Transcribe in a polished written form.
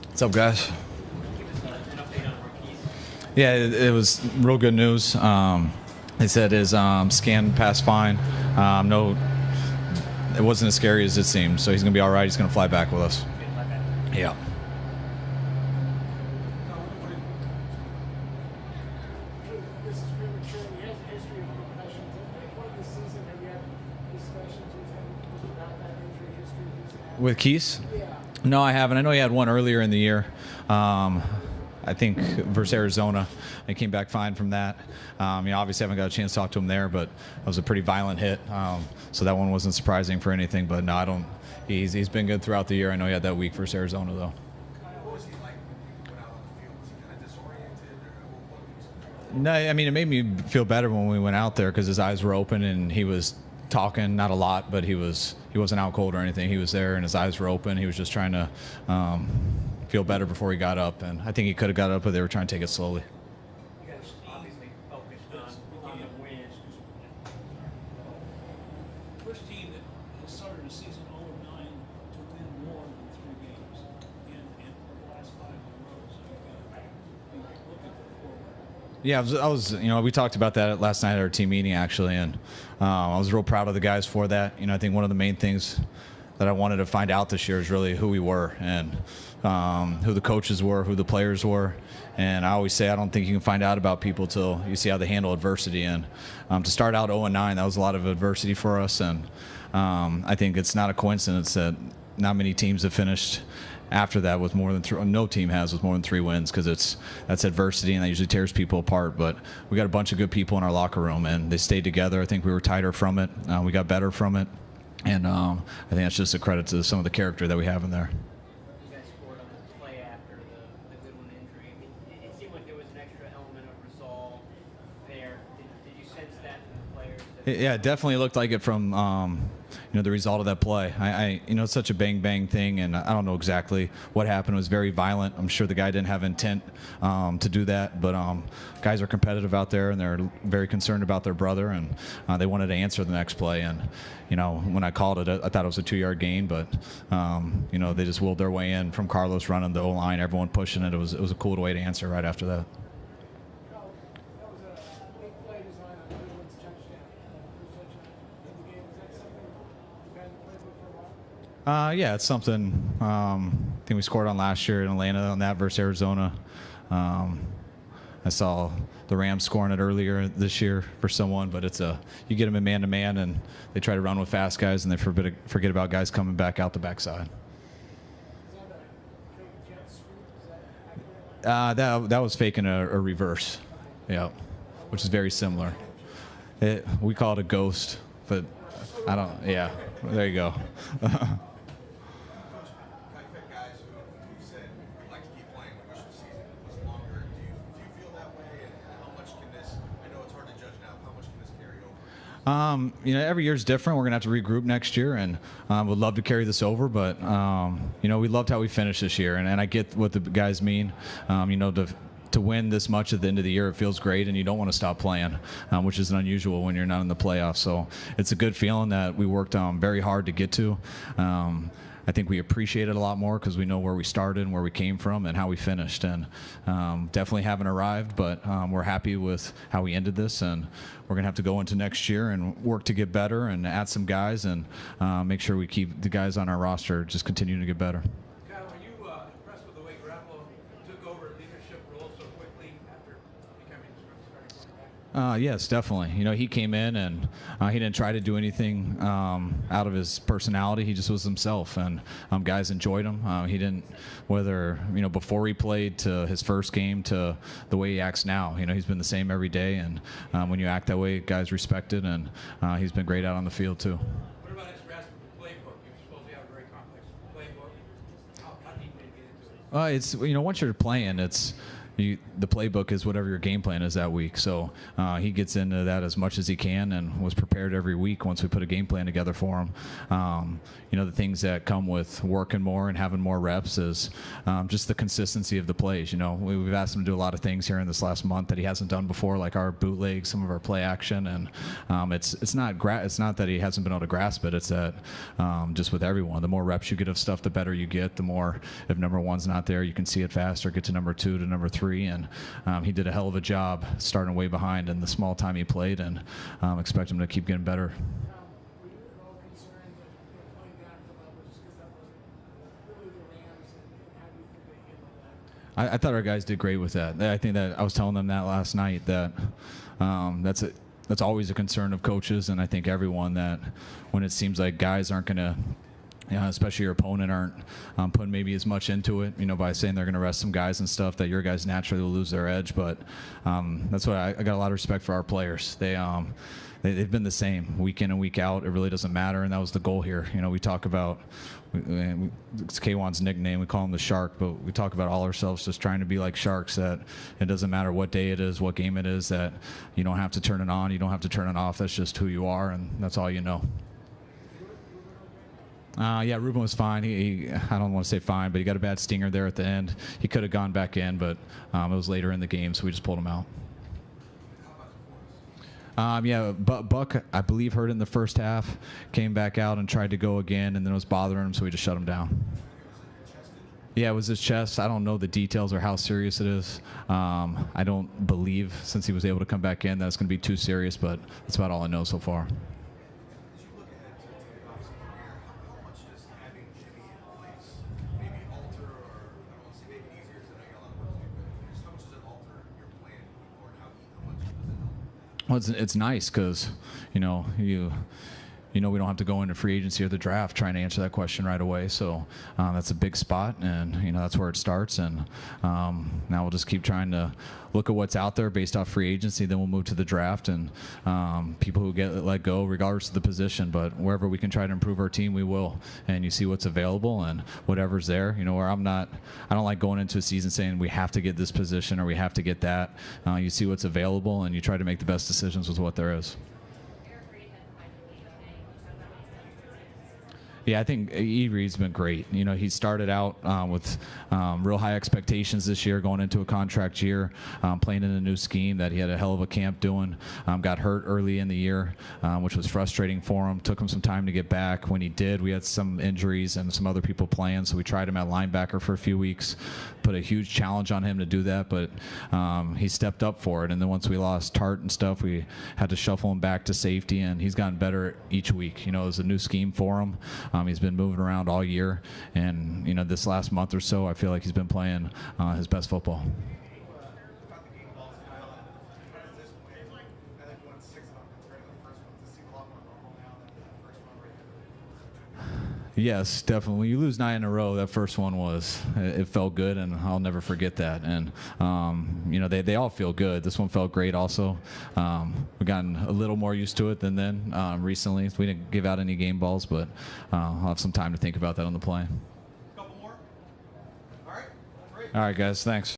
What's up, guys? Yeah, it was real good news. They said his scan passed fine. No, it wasn't as scary as it seemed, so he's going to be all right. He's going to fly back with us. Yeah. This is premature. He has a history of concussions. At any point this season, have you had discussions with him about that injury history he's had? With Keys? Yeah. No, I haven't. I know he had one earlier in the year. I think versus Arizona. He came back fine from that. Obviously haven't got a chance to talk to him there, but it was a pretty violent hit. So that one wasn't surprising for anything. But no, I don't. He's been good throughout the year. I know he had that week versus Arizona though. What was he like when he went out on the field? Was he kind of disoriented, or what? No, I mean, it made me feel better when we went out there because his eyes were open and he was talking, not a lot, but he wasn't out cold or anything. He was there and his eyes were open. He was just trying to feel better before he got up, and I think he could have got up, but they were trying to take it slowly. You guys obviously focused on the wins. First team that has started a season 0-9 to win more than 3 games in the last 5 in a row. So you've got to be looking forward. Yeah, I was, we talked about that last night at our team meeting actually, and I was real proud of the guys for that. I think one of the main things that I wanted to find out this year is really who we were and who the coaches were, who the players were. And I always say I don't think you can find out about people till you see how they handle adversity. And to start out 0-9, that was a lot of adversity for us. And I think it's not a coincidence that not many teams have finished after that with more than no team has with more than 3 wins, because that's adversity and that usually tears people apart. But we got a bunch of good people in our locker room and they stayed together. I think we were tighter from it. We got better from it. And I think that's just a credit to some of the character that we have in there. You guys scored on the play after the Goodwin injury. It seemed like there was an extra element of resolve there. Did you sense that from the players? Yeah, it definitely looked like it from the result of that play. It's such a bang thing, and I don't know exactly what happened. It was very violent. I'm sure the guy didn't have intent to do that, but guys are competitive out there, and they're very concerned about their brother, and they wanted to answer the next play. And when I called it, I thought it was a 2-yard gain, but they just willed their way in from Carlos running the O-line, everyone pushing it. It was a cool way to answer right after that. That was a big play design on Goodwin's touchdown. First touchdown in the game. Is that something you've had in the playbook for a while? Yeah, it's something I think we scored on last year in Atlanta on that versus Arizona. I saw the Rams scoring it earlier this year for someone, but you get them in man-to-man, and they try to run with fast guys, and they forget about guys coming back out the backside. Is that a fake jet sweep? Is that accurate? That was faking a reverse, yeah, which is very similar. We call it a ghost, but I don't. Yeah, there you go. Coach, you've had guys who said we'd like to keep playing. We wish the season was longer. Do you feel that way? And how much can this? I know it's hard to judge now. How much can this carry over? Every year's different. We're gonna have to regroup next year, and would love to carry this over. But we loved how we finished this year, and I get what the guys mean. To win this much at the end of the year, it feels great, and you don't want to stop playing, which is unusual when you're not in the playoffs. So it's a good feeling that we worked very hard to get to. I think we appreciate it a lot more because we know where we started and where we came from and how we finished. And definitely haven't arrived, but we're happy with how we ended this. And we're going to have to go into next year and work to get better and add some guys and make sure we keep the guys on our roster just continuing to get better. Kyle, are you impressed with the way Garoppolo took over a leadership role so quickly after becoming starting quarterback? Yes, definitely. He came in and he didn't try to do anything out of his personality. He just was himself, and guys enjoyed him. He didn't, whether before he played to his first game to the way he acts now. He's been the same every day, and when you act that way, guys respect it, and he's been great out on the field too. What about his grasp of the playbook? You're supposed to have a very complex playbook. How deep did he get into it? It's once you're playing, it's the playbook is whatever your game plan is that week. So he gets into that as much as he can and was prepared every week once we put a game plan together for him. The things that come with working more and having more reps is just the consistency of the plays. We've asked him to do a lot of things here in this last month that he hasn't done before, like our bootleg, some of our play action, and it's not that he hasn't been able to grasp it. It's that just with everyone, the more reps you get of stuff, the better you get. The more, if number one's not there, you can see it faster, get to number two, to number three. And he did a hell of a job starting way behind in the small time he played, and expect him to keep getting better. Were you at all concerned that playing down at the level just because that wasn't really the Rams, and how do you think they handled that? I thought our guys did great with that. I think that I was telling them that last night, that that's always a concern of coaches, and I think everyone, that when it seems like guys aren't going to, especially your opponent, aren't putting maybe as much into it, by saying they're going to rest some guys and stuff, that your guys naturally will lose their edge. But that's why I got a lot of respect for our players. They've been the same week in and week out. It really doesn't matter, and that was the goal here. We talk about, it's K1's nickname, we call him the Shark, but we talk about all ourselves just trying to be like sharks, that it doesn't matter what day it is, what game it is, that you don't have to turn it on, you don't have to turn it off. That's just who you are, and that's all you know. Yeah, Ruben was fine. I don't want to say fine, but he got a bad stinger there at the end. He could have gone back in, but it was later in the game, so we just pulled him out. Yeah, Buck, I believe, hurt in the first half, came back out and tried to go again, and then it was bothering him, so we just shut him down. Yeah, it was his chest. I don't know the details or how serious it is. I don't believe, since he was able to come back in, that it's going to be too serious, but that's about all I know so far. Well, it's nice because, we don't have to go into free agency or the draft trying to answer that question right away. So that's a big spot, and that's where it starts. And now we'll just keep trying to look at what's out there based off free agency. Then we'll move to the draft and people who get let go, regardless of the position. But wherever we can try to improve our team, we will. And you see what's available and whatever's there. Where I don't like going into a season saying we have to get this position or we have to get that. You see what's available and you try to make the best decisions with what there is. Yeah, I think Reed's been great. He started out with real high expectations this year, going into a contract year, playing in a new scheme that he had a hell of a camp doing. Got hurt early in the year, which was frustrating for him. Took him some time to get back. When he did, we had some injuries and some other people playing, so we tried him at linebacker for a few weeks. Put a huge challenge on him to do that, but he stepped up for it. And then once we lost Tart and stuff, we had to shuffle him back to safety, and he's gotten better each week. It was a new scheme for him. He's been moving around all year, and this last month or so, I feel like he's been playing his best football. Yes, definitely. When you lose 9 in a row, that first one it felt good, and I'll never forget that. And they all feel good. This one felt great also. We've gotten a little more used to it than then recently. We didn't give out any game balls, but I'll have some time to think about that on the play. Couple more. All right, great. All right, guys. Thanks.